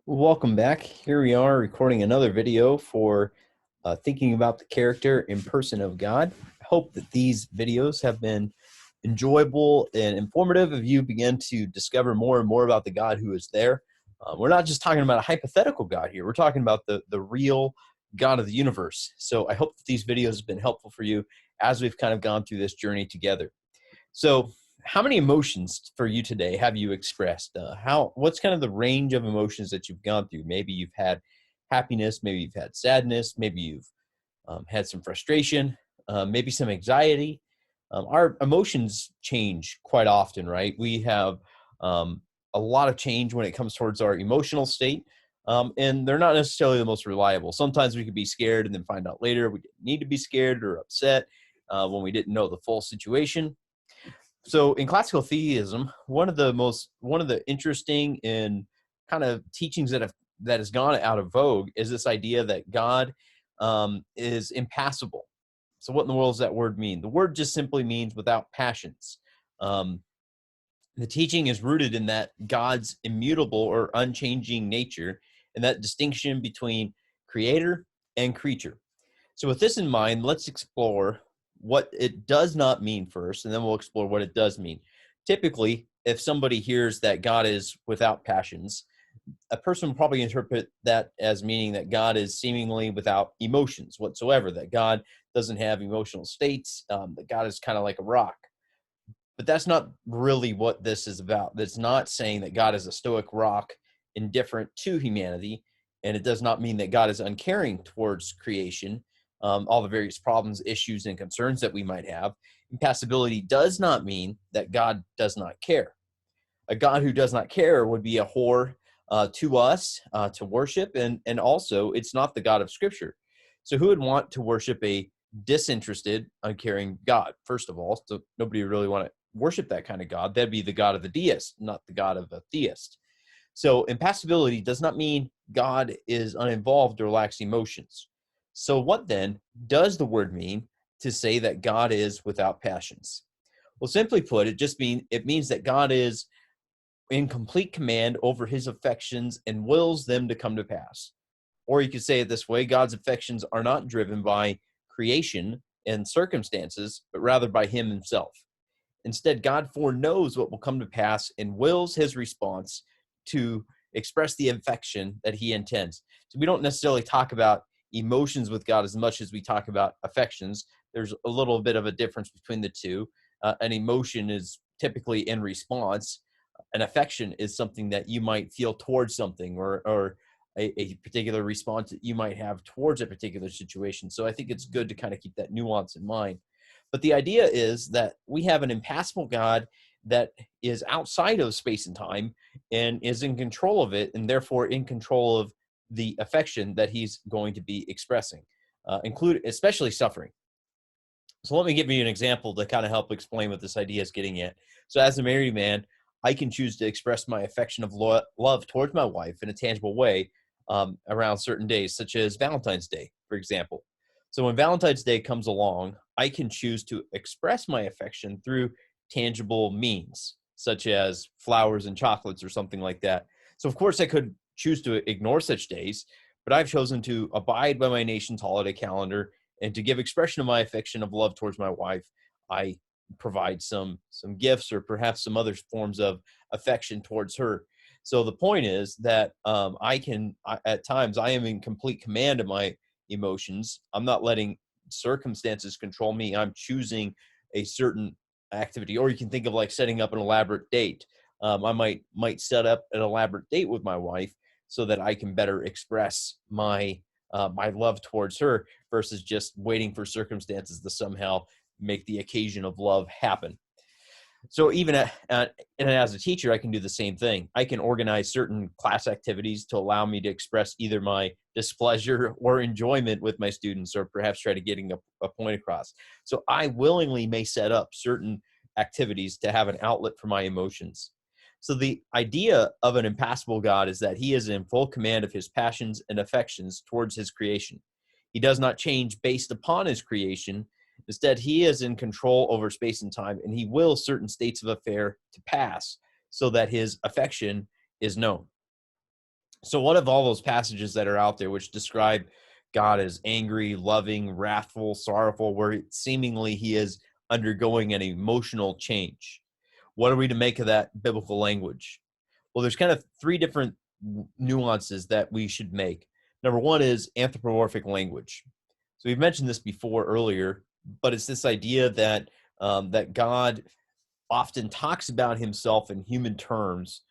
Welcome back. Here we are recording another video for thinking about the character and person of God. I hope that these videos have been enjoyable and informative as you begin to discover more and more about the God who is there. We're not just talking about a hypothetical God here. We're talking about the real God of the universe. So I hope that these videos have been helpful for you as we've kind of gone through this journey together. So, how many emotions for you today have you expressed? What's kind of the range of emotions that you've gone through? Maybe you've had happiness, maybe you've had sadness, maybe you've had some frustration, maybe some anxiety. Our emotions change quite often, right? We have a lot of change when it comes towards our emotional state, and they're not necessarily the most reliable. Sometimes we could be scared and then find out later we didn't need to be scared or upset when we didn't know the full situation. So in classical theism, one of the interesting and kind of teachings that has gone out of vogue is this idea that God is impassible. So what in the world does that word mean? The word just simply means without passions. Um, the teaching is rooted in that God's immutable or unchanging nature and that distinction between creator and creature. So with this in mind, let's explore what it does not mean first, and then we'll explore what it does mean. Typically, if somebody hears that God is without passions, a person will probably interpret that as meaning that God is seemingly without emotions whatsoever, that God doesn't have emotional states, that God is kind of like a rock. But that's not really what this is about. That's not saying that God is a stoic rock, indifferent to humanity, and it does not mean that God is uncaring towards creation, all the various problems, issues, and concerns that we might have. Impassibility does not mean that God does not care. A God who does not care would be a whore to us to worship, and also it's not the God of Scripture. So who would want to worship a disinterested, uncaring God? First of all, so nobody would really want to worship that kind of God. That'd be the God of the deist, not the God of a theist. So impassibility does not mean God is uninvolved or lacks emotions. So what then does the word mean to say that God is without passions? Well, simply put, it means that God is in complete command over his affections and wills them to come to pass. Or you could say it this way: God's affections are not driven by creation and circumstances, but rather by him himself. Instead, God foreknows what will come to pass and wills his response to express the affection that he intends. So we don't necessarily talk about emotions with God as much as we talk about affections. There's a little bit of a difference between the two. An emotion is typically in response. An affection is something that you might feel towards something, or a particular response that you might have towards a particular situation. So I think it's good to kind of keep that nuance in mind. But the idea is that we have an impassible God that is outside of space and time and is in control of it, and therefore in control of the affection that he's going to be expressing, especially suffering. So let me give you an example to kind of help explain what this idea is getting at. So as a married man, I can choose to express my affection of love towards my wife in a tangible way around certain days, such as Valentine's Day, for example. So when Valentine's Day comes along, I can choose to express my affection through tangible means, such as flowers and chocolates or something like that. So of course I could choose to ignore such days, but I've chosen to abide by my nation's holiday calendar and to give expression of my affection of love towards my wife. I provide some gifts or perhaps some other forms of affection towards her. So the point is that at times I am in complete command of my emotions. I'm not letting circumstances control me. I'm choosing a certain activity. Or you can think of like setting up an elaborate date. I might set up an elaborate date with my wife so that I can better express my love towards her versus just waiting for circumstances to somehow make the occasion of love happen. So even and as a teacher, I can do the same thing. I can organize certain class activities to allow me to express either my displeasure or enjoyment with my students, or perhaps try to getting a point across. So I willingly may set up certain activities to have an outlet for my emotions. So the idea of an impassible God is that he is in full command of his passions and affections towards his creation. He does not change based upon his creation. Instead, he is in control over space and time, and he wills certain states of affair to pass so that his affection is known. So one of all those passages that are out there which describe God as angry, loving, wrathful, sorrowful, where seemingly he is undergoing an emotional change. What are we to make of that biblical language? Well, there's kind of three different nuances that we should make. Number one is anthropomorphic language. So we've mentioned this before earlier, but it's this idea that that God often talks about himself in human terms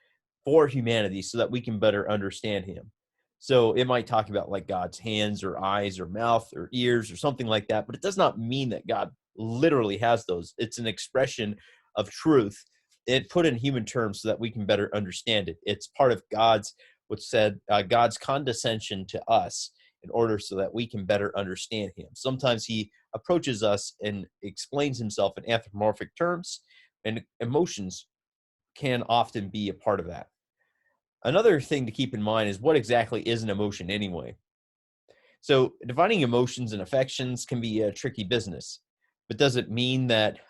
for humanity so that we can better understand him. So it might talk about like God's hands or eyes or mouth or ears or something like that, but it does not mean that God literally has those. It's an expression of truth. It put in human terms so that we can better understand it. It's part of God's, what's said, God's condescension to us in order so that we can better understand him. Sometimes he approaches us and explains himself in anthropomorphic terms, and emotions can often be a part of that. Another thing to keep in mind is what exactly is an emotion anyway. So defining emotions and affections can be a tricky business. But does it mean that,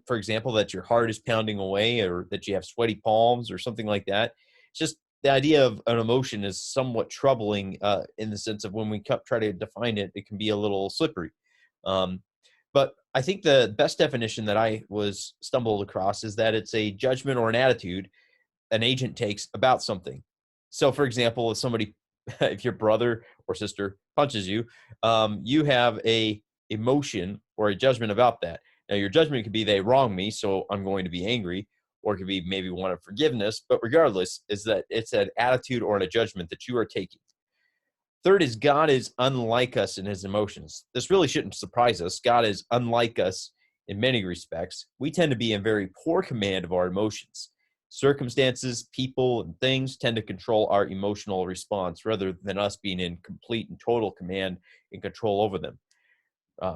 for example, that your heart is pounding away or that you have sweaty palms or something like that? It's just the idea of an emotion is somewhat troubling in the sense of when we try to define it, it can be a little slippery. Um, but I think the best definition that I was stumbled across is that it's a judgment or an attitude an agent takes about something. So, for example, if somebody, if your brother or sister punches you, you have a emotion or a judgment about that. Now, your judgment could be they wronged me, so I'm going to be angry, or it could be maybe one of forgiveness. But regardless, is that it's an attitude or a judgment that you are taking. Third is God is unlike us in his emotions. This really shouldn't surprise us. God is unlike us in many respects. We tend to be in very poor command of our emotions. Circumstances, people, and things tend to control our emotional response rather than us being in complete and total command and control over them.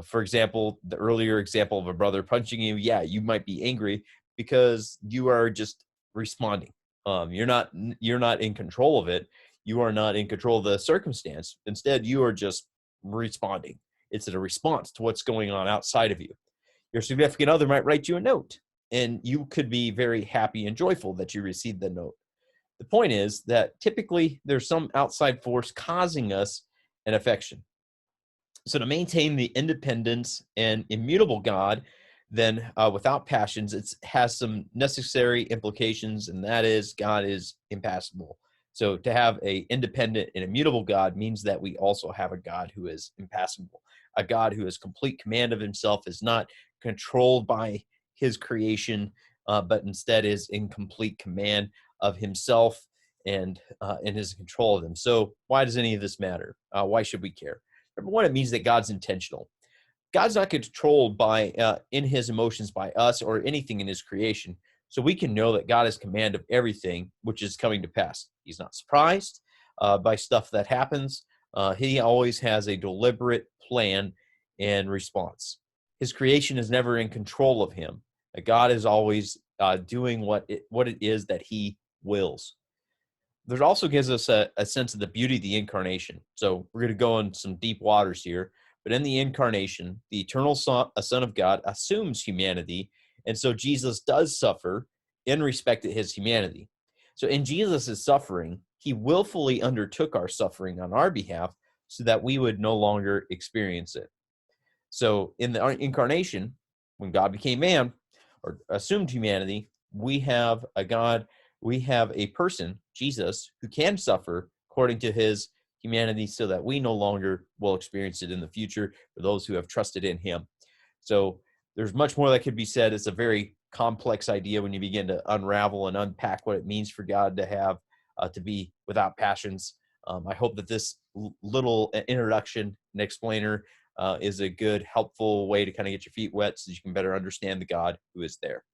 For example, the earlier example of a brother punching you, yeah, you might be angry because you are just responding. You're not in control of it. You are not in control of the circumstance. Instead, you are just responding. It's a response to what's going on outside of you. Your significant other might write you a note, and you could be very happy and joyful that you received the note. The point is that typically there's some outside force causing us an affection. So to maintain the independence and immutable God, then without passions, it has some necessary implications, and that is God is impassible. So to have a independent and immutable God means that we also have a God who is impassible, a God who has complete command of himself, is not controlled by his creation, but instead is in complete command of himself and is in control of them. So why does any of this matter? Why should we care? Number one, it means that God's intentional. God's not controlled by in his emotions by us or anything in his creation. So we can know that God has command of everything which is coming to pass. He's not surprised by stuff that happens. He always has a deliberate plan and response. His creation is never in control of him. God is always doing what it is that he wills. There also gives us a sense of the beauty of the incarnation. So we're going to go in some deep waters here. But in the incarnation, the eternal son of God assumes humanity. And so Jesus does suffer in respect to his humanity. So in Jesus' suffering, he willfully undertook our suffering on our behalf so that we would no longer experience it. So in the incarnation, when God became man or assumed humanity, we have a God, we have a person, Jesus, who can suffer according to his humanity so that we no longer will experience it in the future for those who have trusted in him. So there's much more that could be said. It's a very complex idea when you begin to unravel and unpack what it means for God to have, to be without passions. I hope that this little introduction and explainer is a good, helpful way to kind of get your feet wet so you can better understand the God who is there.